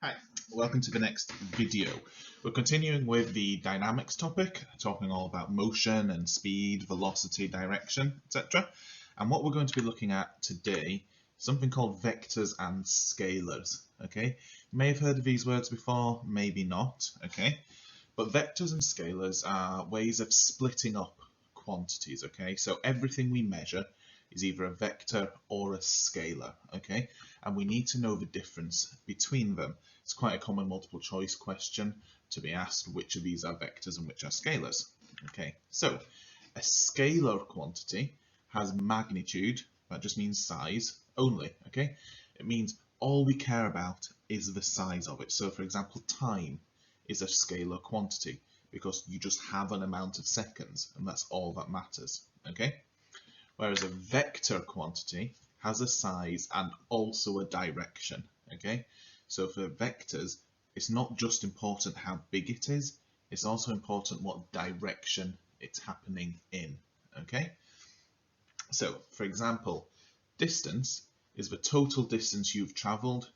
Hi, welcome to the next video. We're continuing with the dynamics topic, talking all about motion and speed, velocity, direction, etc. And what we're going to be looking at today is something called vectors and scalars. Okay, you may have heard of these words before, maybe not. Okay, but vectors and scalars are ways of splitting up quantities. Okay, so everything we measure is either a vector or a scalar. Okay, and we need to know the difference between them. It's quite a common multiple choice question to be asked which of these are vectors and which are scalars. Okay, so a scalar quantity has magnitude, that just means size only. Okay, it means all we care about is the size of it. So for example, time is a scalar quantity because you just have an amount of seconds and that's all that matters. Okay, whereas a vector quantity has a size and also a direction. Okay, so for vectors, it's not just important how big it is, it's also important what direction it's happening in. Okay, so for example, distance is the total distance you've traveled,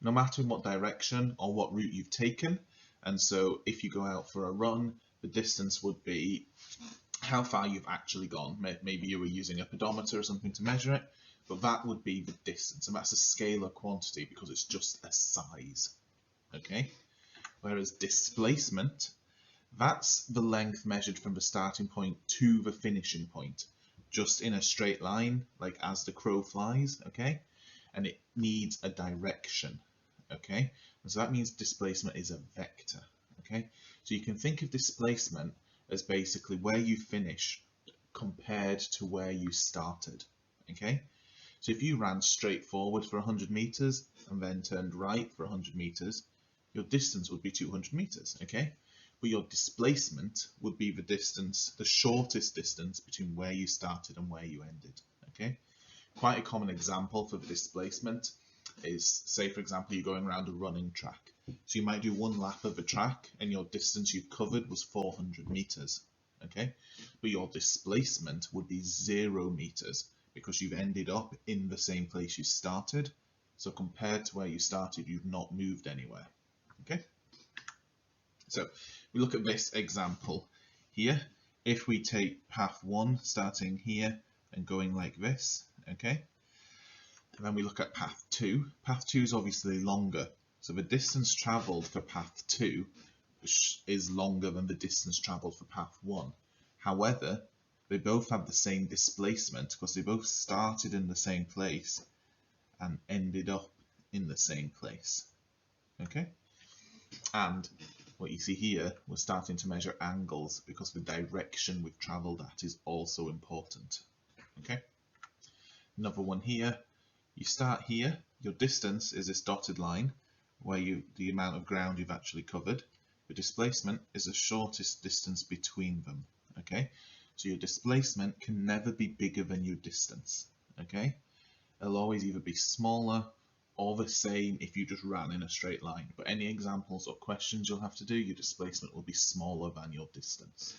no matter in what direction or what route you've taken. And so if you go out for a run, the distance would be how far you've actually gone. Maybe you were using a pedometer or something to measure it, but that would be the distance, and that's a scalar quantity because it's just a size. Okay, whereas displacement, that's the length measured from the starting point to the finishing point, just in a straight line, like as the crow flies. Okay, and it needs a direction. Okay, and so that means displacement is a vector. Okay, so you can think of displacement as basically where you finish compared to where you started. Okay, so if you ran straight forward for 100 meters and then turned right for 100 meters, your distance would be 200 meters. Okay, but your displacement would be the distance, the shortest distance between where you started and where you ended. Okay, quite a common example for the displacement is, say for example, you're going around a running track. So you might do one lap of a track and your distance you've covered was 400 meters. Okay, but your displacement would be 0 meters because you've ended up in the same place you started. So compared to where you started, you've not moved anywhere. Okay, so we look at this example here. If we take path 1 starting here and going like this, okay, and then we look at path 2. Path 2 is obviously longer, so the distance travelled for path 2 is longer than the distance travelled for path 1. However, they both have the same displacement because they both started in the same place and ended up in the same place. Okay, and what you see here, we're starting to measure angles because the direction we've travelled at is also important. Okay, another one here. You start here, your distance is this dotted line where the amount of ground you've actually covered. The displacement is the shortest distance between them. Okay, so your displacement can never be bigger than your distance. Okay, it'll always either be smaller or the same if you just ran in a straight line. But any examples or questions you'll have to do, your displacement will be smaller than your distance.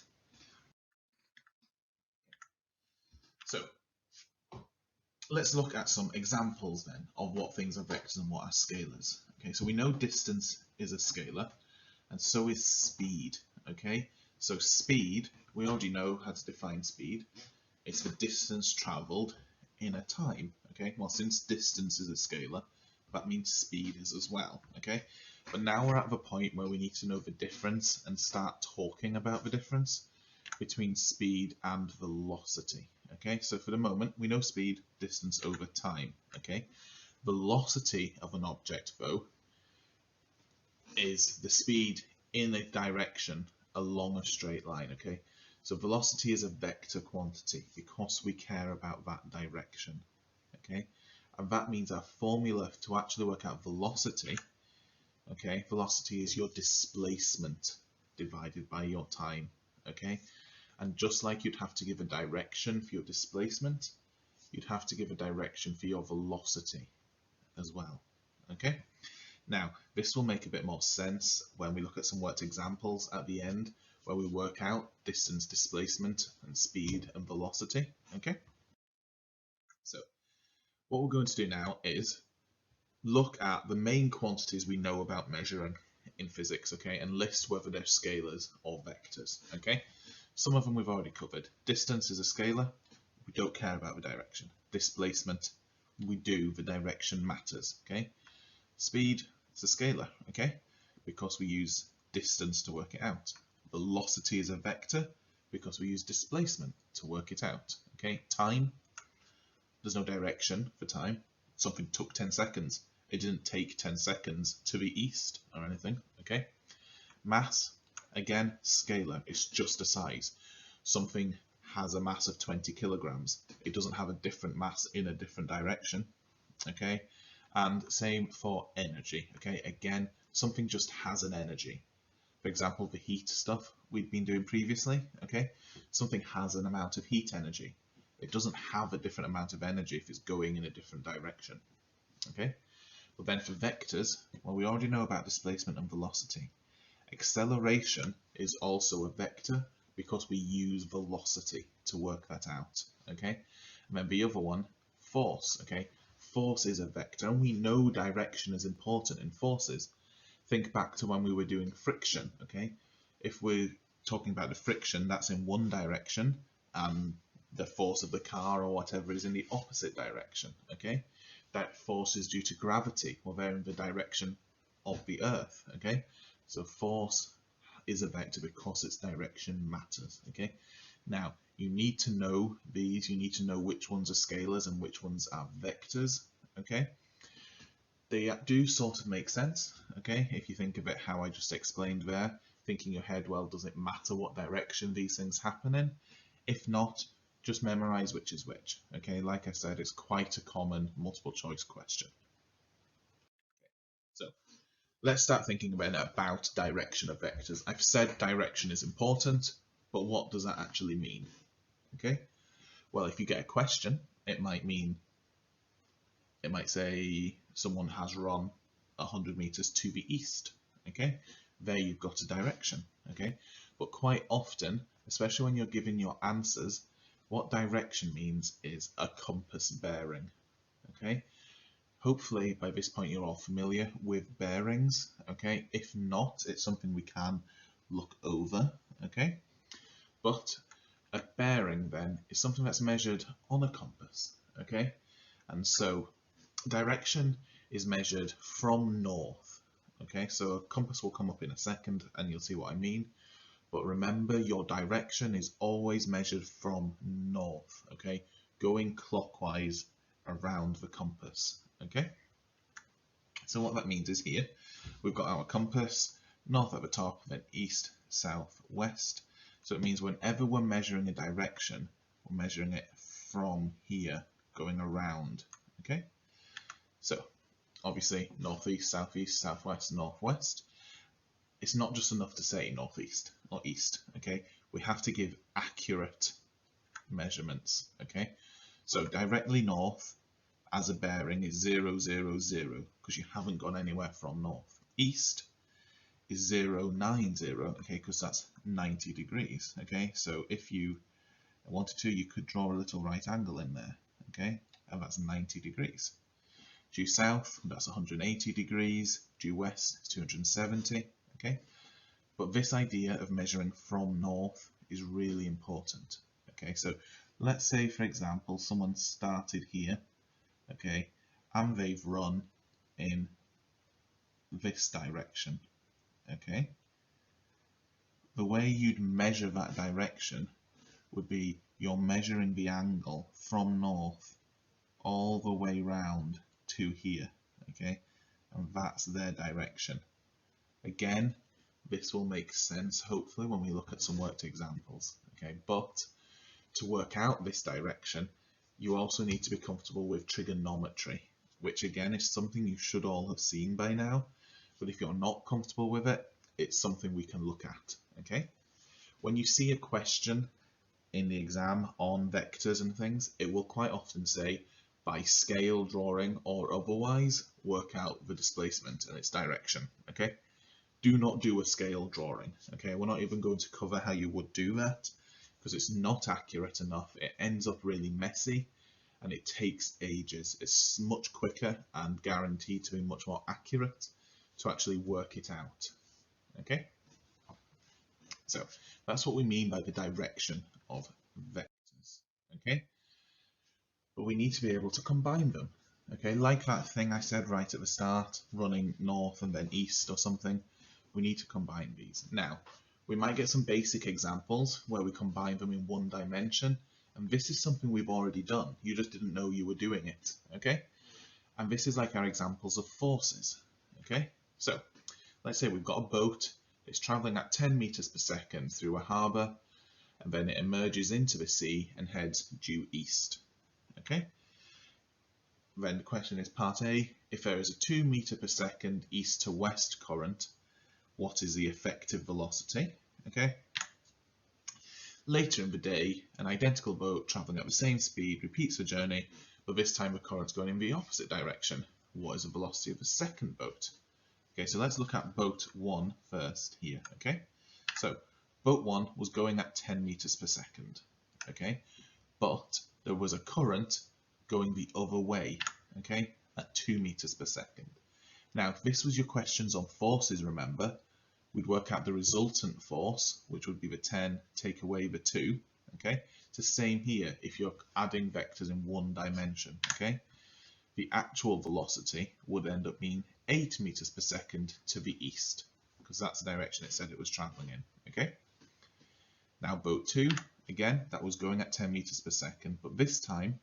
So let's look at some examples then of what things are vectors and what are scalars. Okay, so we know distance is a scalar, and so is speed. Okay, so speed, we already know how to define speed. It's the distance traveled in a time. Okay, well, since distance is a scalar, that means speed is as well. Okay, but now we're at the point where we need to know the difference and start talking about the difference between speed and velocity. Okay, so for the moment we know speed, distance over time. Okay, velocity of an object though is the speed in a direction along a straight line. Okay, so velocity is a vector quantity because we care about that direction. Okay, and that means our formula to actually work out velocity, okay, velocity is your displacement divided by your time. Okay, and just like you'd have to give a direction for your displacement, you'd have to give a direction for your velocity as well. Okay, now this will make a bit more sense when we look at some worked examples at the end where we work out distance, displacement, and speed and velocity. Okay, so what we're going to do now is look at the main quantities we know about measuring in physics, okay, and list whether they're scalars or vectors, okay. Some of them we've already covered. Distance is a scalar, we don't care about the direction. Displacement, we do, the direction matters, okay. Speed is a scalar, okay, because we use distance to work it out. Velocity is a vector because we use displacement to work it out, okay. Time, there's no direction for time. Something took 10 seconds. It didn't take 10 seconds to the east or anything, okay. Mass, again, scalar, it's just a size. Something has a mass of 20 kilograms. It doesn't have a different mass in a different direction, okay. And same for energy, okay. Again, something just has an energy. For example, the heat stuff we've been doing previously, okay. Something has an amount of heat energy. It doesn't have a different amount of energy if it's going in a different direction, okay. But then for vectors, well, we already know about displacement and velocity. Acceleration is also a vector because we use velocity to work that out, okay. And then the other one, force, okay. Force is a vector, and we know direction is important in forces. Think back to when we were doing friction, okay. If we're talking about the friction, that's in one direction, and the force of the car or whatever is in the opposite direction, okay. That force is due to gravity, well, they're in the direction of the earth, okay. So force is a vector because its direction matters, okay. Now you need to know these, you need to know which ones are scalars and which ones are vectors, okay. They do sort of make sense, okay, if you think of it how I just explained there, think in your head, well, does it matter what direction these things happen in? If not, just memorize which is which, okay. Like I said, it's quite a common multiple choice question. So let's start thinking about direction of vectors. I've said direction is important, but what does that actually mean? Okay, well, if you get a question, it might say someone has run 100 meters to the east, okay. There you've got a direction, okay. But quite often, especially when you're giving your answers, what direction means is a compass bearing, okay. Hopefully by this point you're all familiar with bearings, okay. If not, it's something we can look over, okay. But a bearing then is something that's measured on a compass, okay. And so direction is measured from north, okay. So a compass will come up in a second and you'll see what I mean. But remember, your direction is always measured from north, okay, going clockwise around the compass, okay. So what that means is here we've got our compass, north at the top, then east, south, west. So it means whenever we're measuring a direction, we're measuring it from here, going around, okay. So obviously northeast, southeast, southwest, northwest. It's not just enough to say northeast or east, okay. We have to give accurate measurements, okay. So directly north as a bearing is 0, 0, 0 because you haven't gone anywhere from north. East is 0, 9, 0, okay, because that's 90 degrees, okay. So if you wanted to, you could draw a little right angle in there, okay, and that's 90 degrees. Due south, that's 180 degrees. Due west, it's 270, okay. But this idea of measuring from north is really important, okay. So let's say, for example, someone started here, okay, and they've run in this direction, okay. The way you'd measure that direction would be you're measuring the angle from north all the way round to here, okay, and that's their direction. Again, this will make sense hopefully when we look at some worked examples, okay. But to work out this direction, you also need to be comfortable with trigonometry, which again is something you should all have seen by now, but if you're not comfortable with it, it's something we can look at, okay. When you see a question in the exam on vectors and things, it will quite often say by scale drawing or otherwise work out the displacement and its direction, okay. Do not do a scale drawing, okay. We're not even going to cover how you would do that because it's not accurate enough. It ends up really messy and it takes ages. It's much quicker and guaranteed to be much more accurate to actually work it out. Okay, so that's what we mean by the direction of vectors. Okay, but we need to be able to combine them. Okay, like that thing I said right at the start, running north and then east or something, we need to combine these. Now, we might get some basic examples where we combine them in one dimension, and this is something we've already done. You just didn't know you were doing it, okay? And this is like our examples of forces, okay? So, let's say we've got a boat, it's traveling at 10 meters per second through a harbor, and then it emerges into the sea and heads due east, okay? Then the question is part A, if there is a 2 meter per second east to west current, what is the effective velocity? Okay. Later in the day, an identical boat traveling at the same speed repeats the journey, but this time the current's going in the opposite direction. What is the velocity of the second boat? Okay, so let's look at boat 1 first here. Okay, so boat 1 was going at 10 meters per second. Okay, but there was a current going the other way. Okay, at 2 meters per second. Now, if this was your questions on forces, remember, we'd work out the resultant force, which would be the 10, take away the 2, okay? It's the same here if you're adding vectors in one dimension, okay? The actual velocity would end up being 8 meters per second to the east, because that's the direction it said it was traveling in, okay? Now boat 2, again, that was going at 10 meters per second, but this time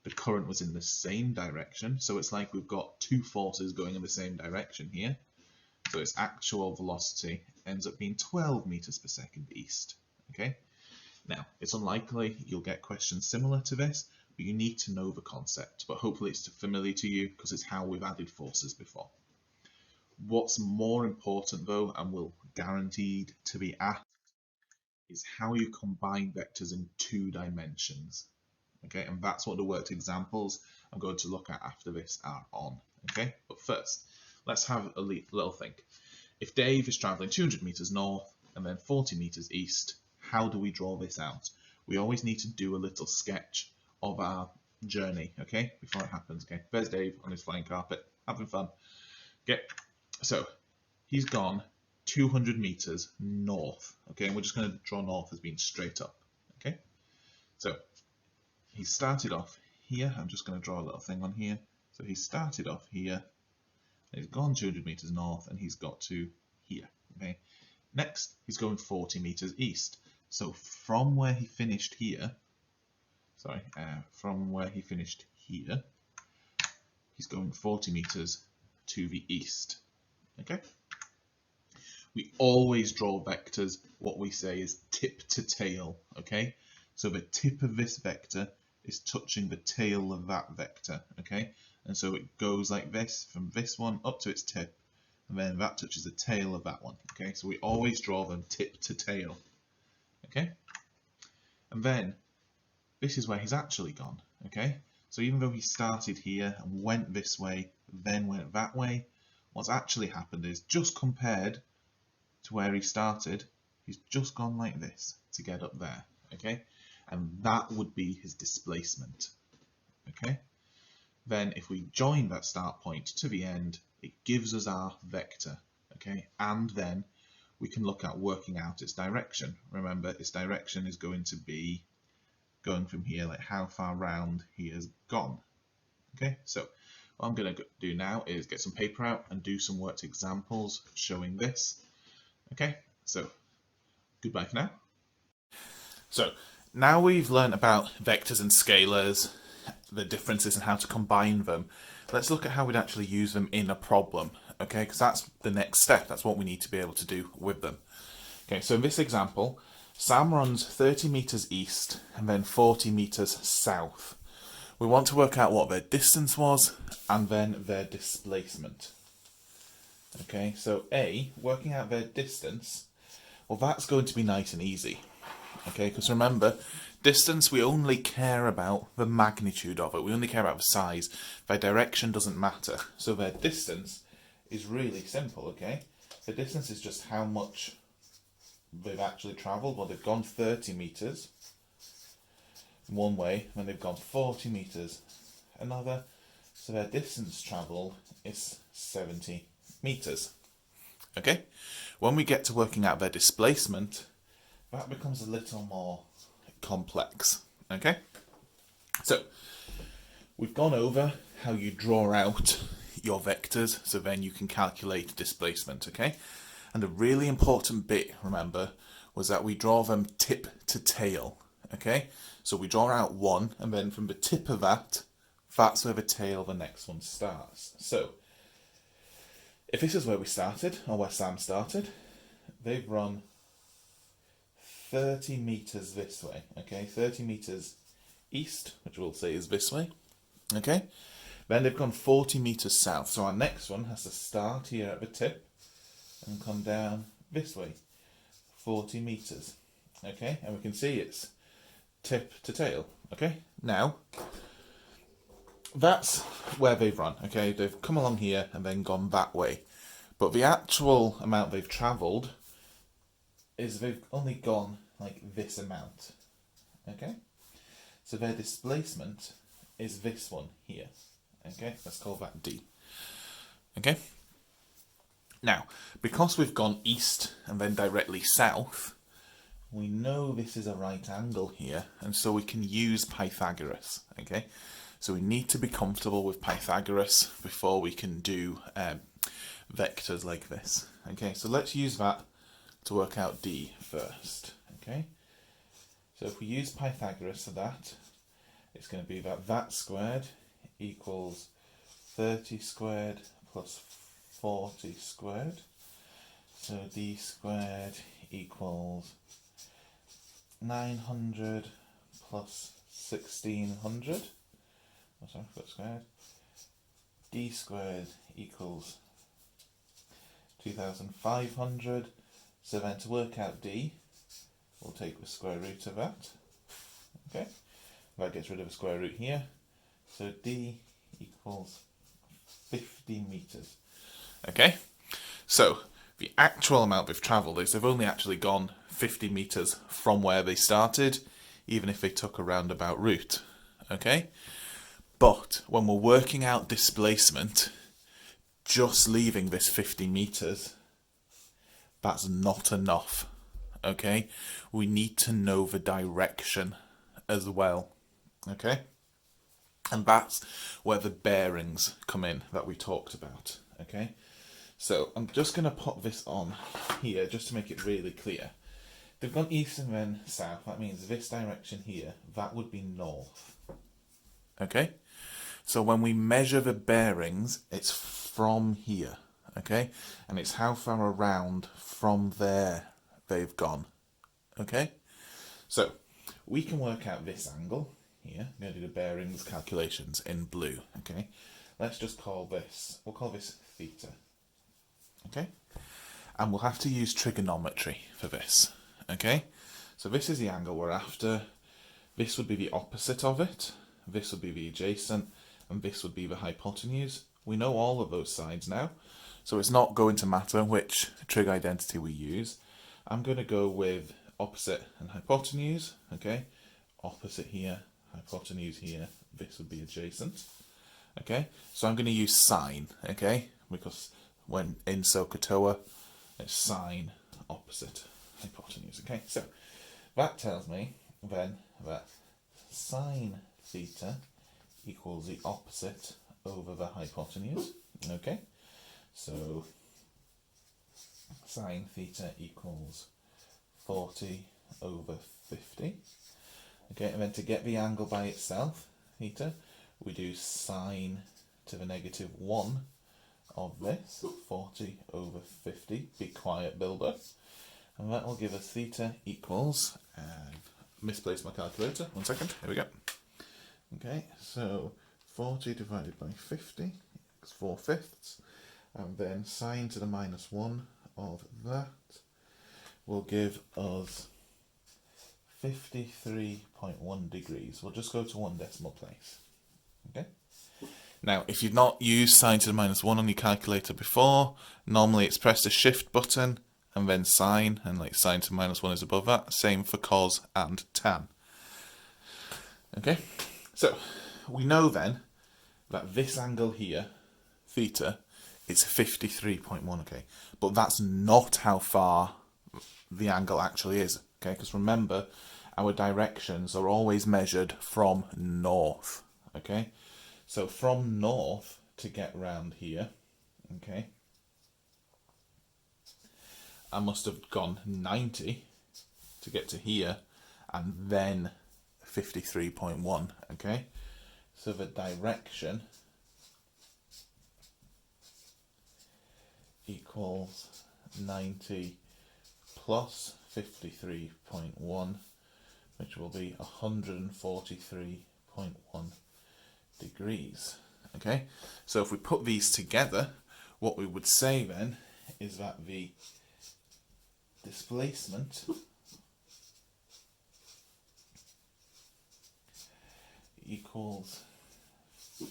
the current was in the same direction, so it's like we've got two forces going in the same direction here. So its actual velocity ends up being 12 meters per second east. Okay. Now, it's unlikely you'll get questions similar to this, but you need to know the concept. But hopefully it's familiar to you because it's how we've added forces before. What's more important though, and will guaranteed to be asked, is how you combine vectors in 2 dimensions. Okay, and that's what the worked examples I'm going to look at after this are on. Okay, but first, let's have a little think. If Dave is traveling 200 meters north and then 40 meters east, how do we draw this out? We always need to do a little sketch of our journey, okay, before it happens. Okay, there's Dave on his flying carpet, having fun. Okay, so he's gone 200 meters north, okay, and we're just going to draw north as being straight up, okay. So he started off here. I'm just going to draw a little thing on here. So he started off here, he's gone 200 meters north, and he's got to here. Okay. Next, he's going 40 meters east. So from where he finished here, he's going 40 meters to the east. Okay. We always draw vectors. What we say is tip to tail. Okay. So the tip of this vector is touching the tail of that vector, okay? And so it goes like this, from this one up to its tip, and then that touches the tail of that one, okay? So we always draw them tip to tail, okay? And then this is where he's actually gone, okay? So even though he started here and went this way, then went that way, what's actually happened is, just compared to where he started, he's just gone like this to get up there, okay? And that would be his displacement. Okay. Then if we join that start point to the end, it gives us our vector. Okay. And then we can look at working out its direction. Remember, its direction is going to be going from here, like how far round he has gone. Okay. So what I'm going to do now is get some paper out and do some worked examples showing this. Okay. So goodbye for now. So now we've learned about vectors and scalars, the differences and how to combine them, let's look at how we'd actually use them in a problem, okay? Because that's the next step. That's what we need to be able to do with them. Okay, so in this example, Sam runs 30 meters east and then 40 meters south. We want to work out what their distance was and then their displacement. Okay, so A, working out their distance, well, that's going to be nice and easy. Okay, because remember, distance, we only care about the magnitude of it. We only care about the size. Their direction doesn't matter. So their distance is really simple, okay? The distance is just how much they've actually travelled. Well, they've gone 30 meters. one way, and they've gone 40 metres another, so their distance travelled is 70 metres. Okay, when we get to working out their displacement, that becomes a little more complex. Okay, so we've gone over how you draw out your vectors, so then you can calculate displacement. Okay, and a really important bit, remember, was that we draw them tip to tail. Okay, so we draw out one, and then from the tip of that, that's where the tail of the next one starts. So if this is where we started, or where Sam started, they've run 30 metres this way, okay, 30 metres east, which we'll say is this way, okay, then they've gone 40 metres south, so our next one has to start here at the tip and come down this way, 40 metres, okay, and we can see it's tip to tail, okay, now that's where they've run, okay, they've come along here and then gone that way, but the actual amount they've travelled is they've only gone like this amount, okay, so their displacement is this one here, okay, let's call that D, okay. Now, because we've gone east and then directly south, we know this is a right angle here, and so we can use Pythagoras, okay? So we need to be comfortable with Pythagoras before we can do vectors like this, okay? So let's use that to work out D first, okay? So if we use Pythagoras for that, it's going to be that squared equals 30 squared plus 40 squared. So D squared equals 900 plus 1600. Oh, sorry, I forgot squared. D squared equals 2500. So then to work out D, we'll take the square root of that. Okay, that gets rid of a square root here. So D equals 50 metres. Okay, so the actual amount they've travelled is they've only actually gone 50 metres from where they started, even if they took a roundabout route. Okay, but when we're working out displacement, just leaving this 50 metres, that's not enough. Okay, we need to know the direction as well. Okay, and that's where the bearings come in that we talked about. Okay, so I'm just going to pop this on here just to make it really clear. They've gone east and then south. That means this direction here, that would be north. Okay, so when we measure the bearings, it's from here. Okay, and it's how far around from there they've gone. Okay, so we can work out this angle here. I'm going to do the bearings calculations in blue. Okay, let's just call this, we'll call this theta. Okay, and we'll have to use trigonometry for this. Okay, so this is the angle we're after. This would be the opposite of it. This would be the adjacent, and this would be the hypotenuse. We know all of those sides now, so it's not going to matter which trig identity we use. I'm going to go with opposite and hypotenuse. Okay, opposite here, hypotenuse here. This would be adjacent. Okay, so I'm going to use sine. Okay, because when in SOHCAHTOA, it's sine opposite hypotenuse. Okay, so that tells me then that sine theta equals the opposite over the hypotenuse. Okay, so sine theta equals 40 over 50. Okay, and then to get the angle by itself, theta, we do sine to the negative 1 of this, 40 over 50. Be quiet, Bilbo. And that will give us theta equals, misplaced my calculator, 1 second, here we go. Okay, so 40 divided by 50 is 4/5, and then sine to the minus 1 of that will give us 53.1 degrees. We'll just go to 1 decimal place. Okay. Now, if you've not used sine to the minus 1 on your calculator before, normally it's press the shift button and then sine, and like sine to minus 1 is above that. Same for cos and tan. Okay, so we know then that this angle here, theta, is 53.1, okay? But that's not how far the angle actually is, okay? Because remember, our directions are always measured from north, okay? So from north to get round here, okay, I must have gone 90 to get to here, and then 53.1, okay? So the direction equals 90 plus 53.1, which will be 143.1 degrees. Okay, so if we put these together, what we would say then is that the displacement equals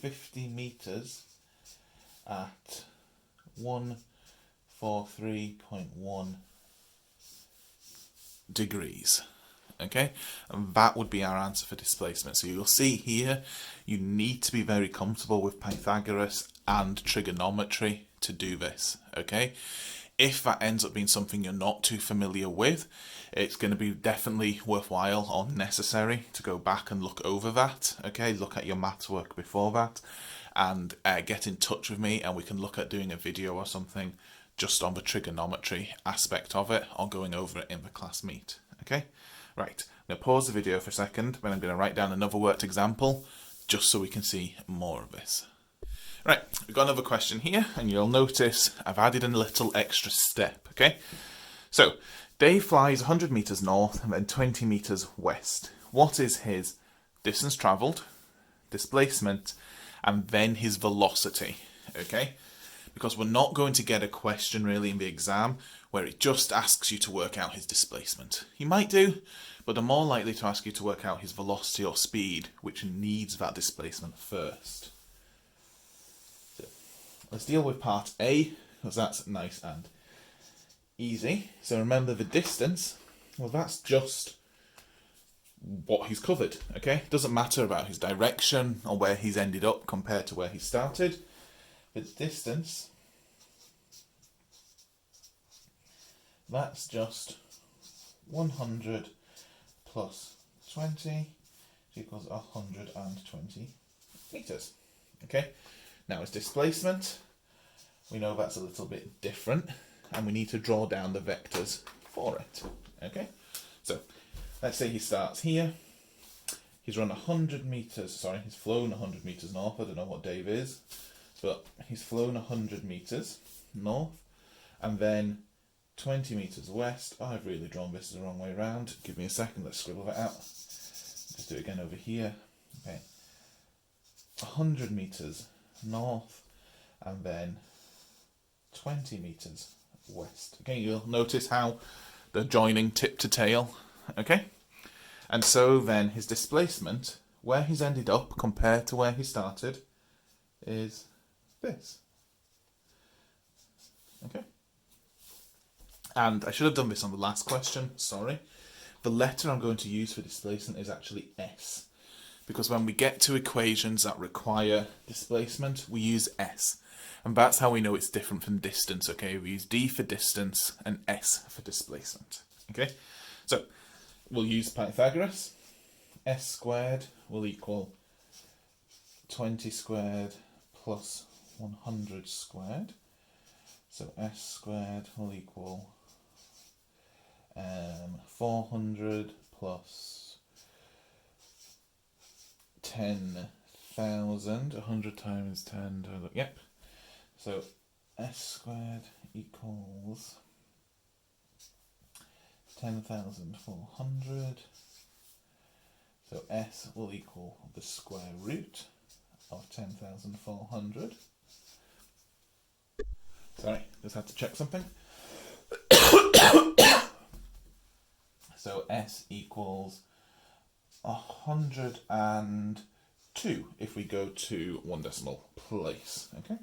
50 meters at 143.1 degrees. Okay, and that would be our answer for displacement. So you'll see here, you need to be very comfortable with Pythagoras and trigonometry to do this. Okay, if that ends up being something you're not too familiar with, it's going to be definitely worthwhile or necessary to go back and look over that. Okay, look at your maths work before that, and get in touch with me, and we can look at doing a video or something just on the trigonometry aspect of it, or going over it in the class meet. Okay, right, I'm going to pause the video for a second, then I'm going to write down another worked example just so we can see more of this. Right, we've got another question here, and you'll notice I've added in a little extra step, okay? So, Dave flies 100 metres north and then 20 metres west. What is his distance travelled, displacement, and then his velocity, okay? Because we're not going to get a question really in the exam where it just asks you to work out his displacement. You might do, but they're more likely to ask you to work out his velocity or speed, which needs that displacement first. So, let's deal with part A, because that's nice and easy. So remember the distance, well, that's just what he's covered, okay? It doesn't matter about his direction or where he's ended up compared to where he started. The distance, that's just 100 plus 20 equals 120 meters. Okay, now his displacement, we know that's a little bit different, and we need to draw down the vectors for it. Okay, so let's say he starts here. He's run 100 meters, sorry, he's flown 100 meters north. I don't know what Dave is, but he's flown 100 meters north, and then 20 meters west. Oh, I've really drawn this the wrong way around. Give me a second, let's scribble that out. Just do it again over here. Okay, 100 meters north, and then 20 meters west. Okay, you'll notice how they're joining tip to tail. Okay, and so then his displacement, where he's ended up compared to where he started, is this. Okay, and I should have done this on the last question, sorry. The letter I'm going to use for displacement is actually S, because when we get to equations that require displacement, we use S, and that's how we know it's different from distance. Okay, we use D for distance and S for displacement. Okay, so we'll use Pythagoras. S squared will equal 20 squared plus 100 squared. So S squared will equal 400 plus 10,000. 100 times 10, yep. So S squared equals 10,400. So S will equal the square root of 10,400. Sorry, just had to check something. So S equals 102 if we go to one decimal place. Okay,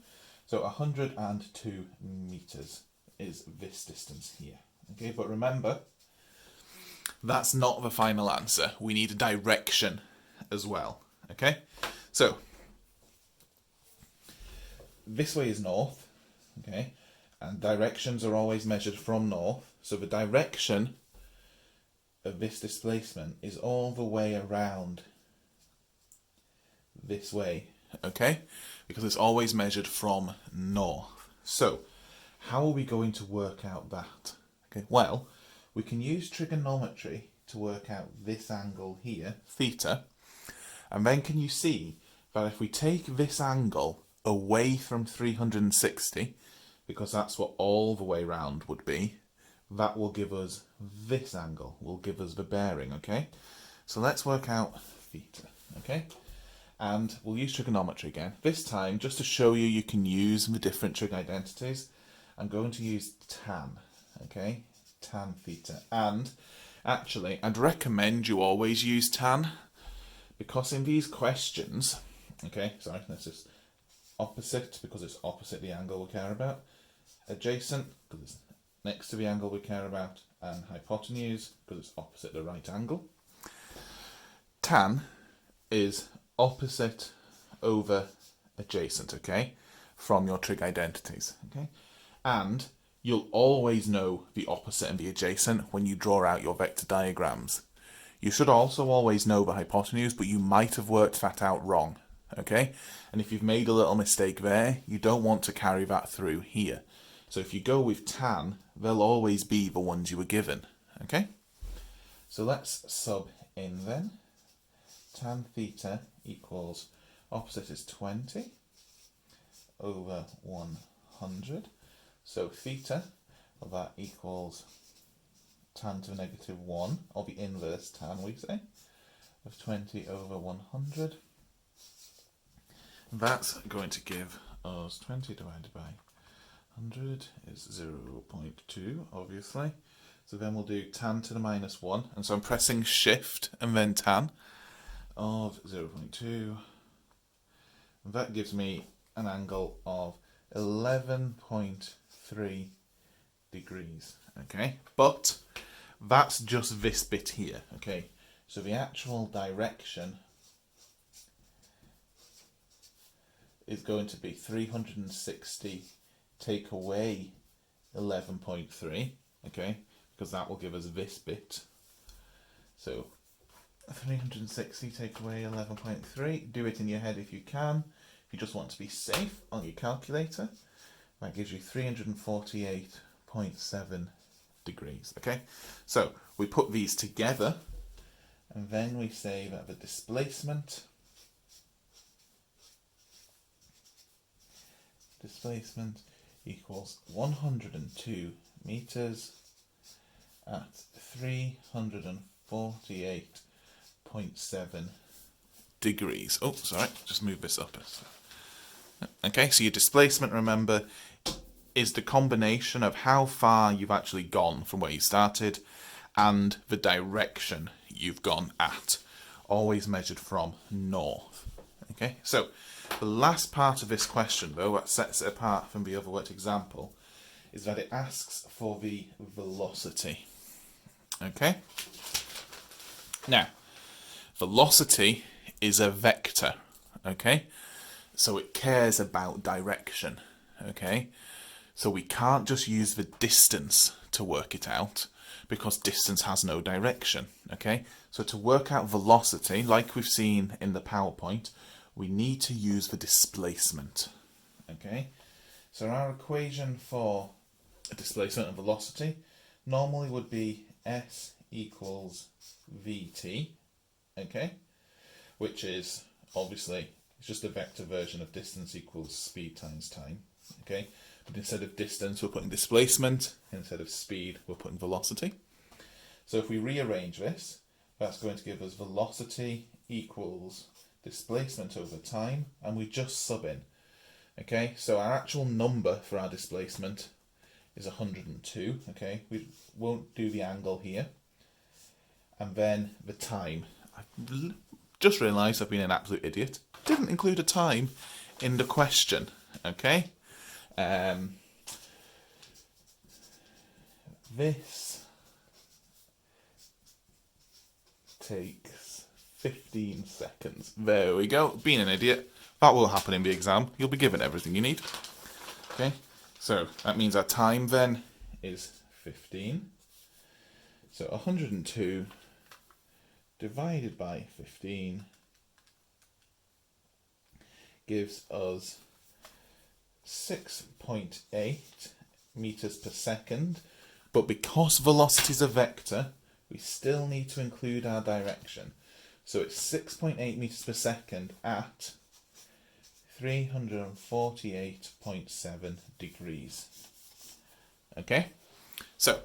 so 102 meters is this distance here. Okay, but remember, that's not the final answer. We need a direction as well. Okay, so this way is north, okay, and directions are always measured from north. So the direction of this displacement is all the way around this way, okay, because it's always measured from north. So how are we going to work out that? Okay, well, we can use trigonometry to work out this angle here, theta, and then can you see that if we take this angle away from 360, because that's what all the way round would be, that will give us this angle, will give us the bearing, okay? So let's work out theta, okay? And we'll use trigonometry again. This time, just to show you, you can use the different trig identities. I'm going to use tan, okay? Tan theta. And actually, I'd recommend you always use tan, because in these questions, okay, sorry, this is opposite, because it's opposite the angle we care about. Adjacent, because it's next to the angle we care about. And hypotenuse, because it's opposite the right angle. Tan is opposite over adjacent, okay, from your trig identities, okay? And you'll always know the opposite and the adjacent when you draw out your vector diagrams. You should also always know the hypotenuse, but you might have worked that out wrong, okay? And if you've made a little mistake there, you don't want to carry that through here. So if you go with tan, they'll always be the ones you were given, okay? So let's sub in then. Tan theta equals, opposite is 20 over 100. So theta of that equals tan to the negative 1, or the inverse tan we say, of 20 over 100. That's going to give us 20 divided by 100 is 0.2, obviously. So then we'll do tan to the minus 1, and so I'm pressing shift and then tan of 0.2. That gives me an angle of 11.3 degrees, okay? But that's just this bit here, okay? So the actual direction is going to be 360 take away 11.3, okay? Because that will give us this bit. So 360 take away 11.3. Do it in your head if you can. If you just want to be safe on your calculator, that gives you 348.7 degrees, okay? So we put these together, and then we say that the displacement equals 102 meters at 348.7 degrees. Oh, sorry, just move this up. Okay, so your displacement, remember, is the combination of how far you've actually gone from where you started and the direction you've gone at, always measured from north. Okay, so the last part of this question, though, what sets it apart from the other worked example, is that it asks for the velocity. Okay? Now, velocity is a vector, okay? So it cares about direction, okay? So we can't just use the distance to work it out, because distance has no direction, okay? So to work out velocity, like we've seen in the PowerPoint, we need to use the displacement, okay? So our equation for displacement and velocity normally would be S equals VT, okay? Which is, obviously, it's just a vector version of distance equals speed times time, okay? But instead of distance, we're putting displacement. Instead of speed, we're putting velocity. So if we rearrange this, that's going to give us velocity equals displacement over time, and we just sub in. Okay, so our actual number for our displacement is 102. Okay, we won't do the angle here. And then the time. I just realised I've been an absolute idiot. Didn't include a time in the question. Okay. This takes 15 seconds. There we go. Being an idiot. That will happen in the exam. You'll be given everything you need. Okay, so that means our time then is 15. So 102 divided by 15 gives us 6.8 meters per second. But because velocity is a vector, we still need to include our direction. So it's 6.8 meters per second at 348.7 degrees. Okay, so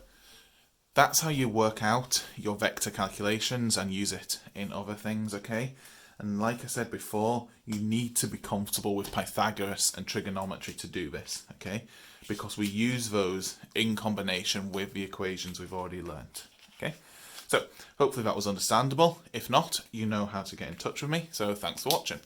that's how you work out your vector calculations and use it in other things, okay? And like I said before, you need to be comfortable with Pythagoras and trigonometry to do this, okay? Because we use those in combination with the equations we've already learnt, okay? So hopefully that was understandable. If not, you know how to get in touch with me, so thanks for watching.